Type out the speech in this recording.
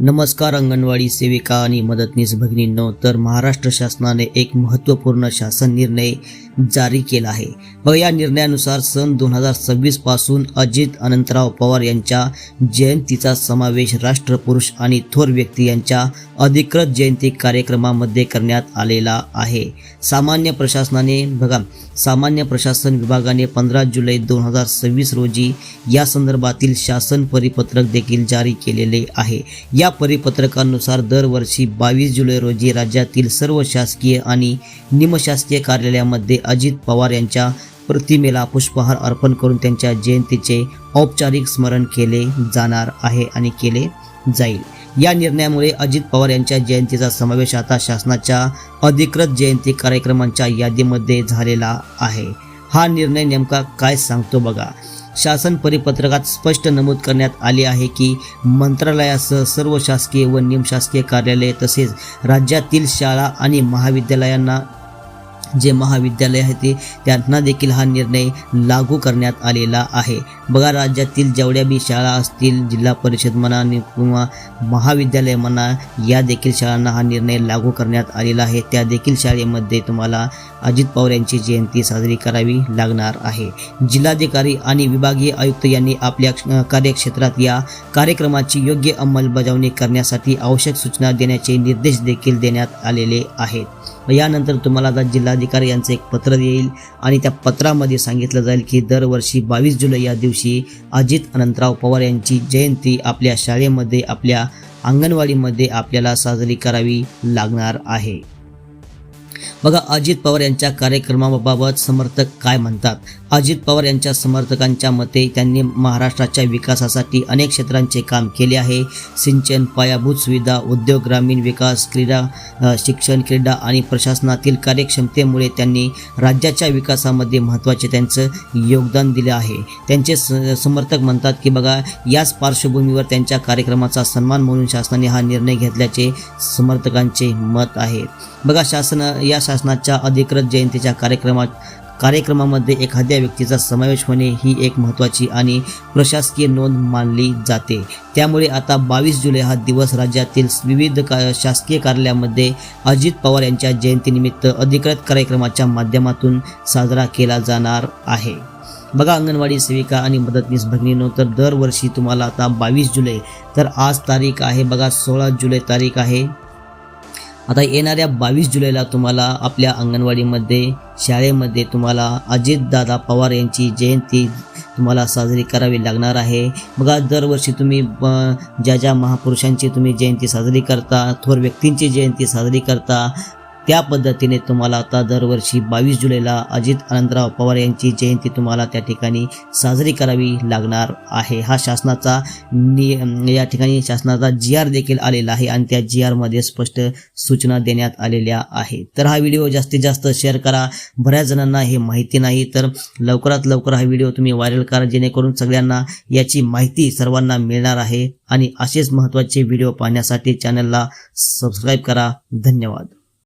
नमस्कार अंगणवाडी सेविका आणि मदतनीस भगिनींनो, तर महाराष्ट्र शासनाने एक महत्त्वपूर्ण शासन निर्णय जारी केला आहे। व या निर्णयानुसार सन 2026 पासून अजित अनंतराव पवार यांच्या जयंतीचा समावेश राष्ट्रपुरुष आणि थोर व्यक्ती यांच्या अधिकृत जयंती कार्यक्रमामध्ये करण्यात आलेला आहे। सामान्य प्रशासन विभागाने 15 जुलै 2026 रोजी या संदर्भातील शासन परिपत्रक देखील जारी केलेले आहे। या परिपत्रकानुसार दरवर्षी 22 जुलै रोजी राज्यातील सर्व शासकीय आणि निमशासकीय कार्यालयामध्ये अजित पवार यांच्या प्रतिमेला पुष्पहार अर्पण करून त्यांच्या जयंतीचे औपचारिक स्मरण केले जाणार आहे आणि केले जाईल। या निर्णयामुळे अजित पवार यांच्या जयंतीचा समावेश आता शासनाच्या अधिकृत जयंती कार्यक्रमांच्या यादीमध्ये झालेला आहे। हा निर्णय नेमका काय सांगतो बघा। शासन परिपत्रकात स्पष्ट नमूद करण्यात आले आहे की मंत्रालयासह सर्व शासकीय व निमशासकीय कार्यालये तसेच राज्यातील शाळा आणि महाविद्यालयांना जे महाविद्यालय आहे त्यांना देखील हा निर्णय लागू करण्यात आलेला आहे। बघा, राज्यातील जेवढ्या बी शाळा असतील, जिल्हा परिषद म्हणा किंवा महाविद्यालय म्हणा, या देखील शाळांना हा निर्णय लागू करण्यात आलेला आहे। त्या देखील शाळेमध्ये तुम्हाला अजित पवार यांची जयंती साजरी करावी लागणार आहे। जिल्हाधिकारी आणि विभागीय आयुक्त यांनी आपल्या कार्यक्षेत्रात या कार्यक्रमाची योग्य अंमलबजावणी करण्यासाठी आवश्यक सूचना देण्याचे निर्देश देखील देण्यात आलेले आहेत। यानंतर तुम्हाला आता जिल्हाधिकारी यांचे एक पत्र येईल आणि त्या पत्रामध्ये सांगितलं जाईल की दरवर्षी 22 जुलै या दिवशी अजित अनंतराव पवार यांची जयंती आपल्या शाळेमध्ये, आपल्या अंगणवाडीमध्ये आपल्याला साजरी करावी लागणार आहे। बघा, अजित पवार यांच्या कार्यक्रमाबाबत समर्थक काय म्हणतात। अजित पवार यांच्या समर्थकांच्या मते त्यांनी महाराष्ट्राच्या विकासासाठी अनेक क्षेत्रांचे काम केले आहे। सिंचन, पायाभूत सुविधा, उद्योग, ग्रामीण विकास, क्रीडा, शिक्षण, क्रीडा आणि प्रशासनातील कार्यक्षमतेमुळे त्यांनी राज्याच्या विकासामध्ये महत्त्वाचे त्यांचं योगदान दिले आहे। त्यांचे समर्थक म्हणतात की बघा, याच पार्श्वभूमीवर त्यांच्या कार्यक्रमाचा सन्मान म्हणून शासनाने हा निर्णय घेतल्याचे समर्थकांचे मत आहे। बघा, या शासनाच्या अधिकृत जयंतीच्या कार्यक्रमामध्ये एखाद्या व्यक्तीचा समावेश होणे ही एक महत्त्वाची आणि प्रशासकीय नोंद मानली जाते। त्यामुळे आता 22 जुलै हा दिवस राज्यातील विविध शासकीय कार्यालयामध्ये अजित पवार यांच्या जयंतीनिमित्त अधिकृत कार्यक्रमाच्या माध्यमातून साजरा केला जाणार आहे। बघा, अंगणवाडी सेविका आणि मदतनीस भगिनींनो, तर दरवर्षी तुम्हाला आता 22 जुलै, तर आज तारीख आहे बघा 16 जुलै तारीख आहे। आता येणाऱ्या 22 जुलैला तुम्हाला आपल्या अंगणवाडीमध्ये, शाळेमध्ये तुम्हाला अजितदादा पवार यांची जयंती तुम्हाला साजरी करावी लागणार आहे। बघा, दरवर्षी तुम्ही ज्या महापुरुषांची तुम्ही जयंती साजरी करता, थोर व्यक्तींची जयंती साजरी करता, त्या पद्धतीने तुम्हाला आता दरवर्षी 22 जुलैला अजित अनंतराव पवार यांची जयंती तुम्हाला त्या ठिकाणी साजरी करावी लागणार आहे। हा शासनाचा या ठिकाणी शासनाचा GR देखील आलेला आहे आणि त्या GR मध्ये स्पष्ट सूचना देण्यात आलेल्या आहेत। तर हा व्हिडिओ जास्तीत जास्त शेअर करा। बऱ्याच जणांना हे माहिती नाही, तर लवकरात लवकर हा व्हिडिओ तुम्ही व्हायरल करा, जेणेकरून सगळ्यांना याची माहिती सर्वांना मिळणार आहे। आणि असेच महत्त्वाचे व्हिडिओ पाहण्यासाठी चॅनलला सबस्क्राईब करा। धन्यवाद।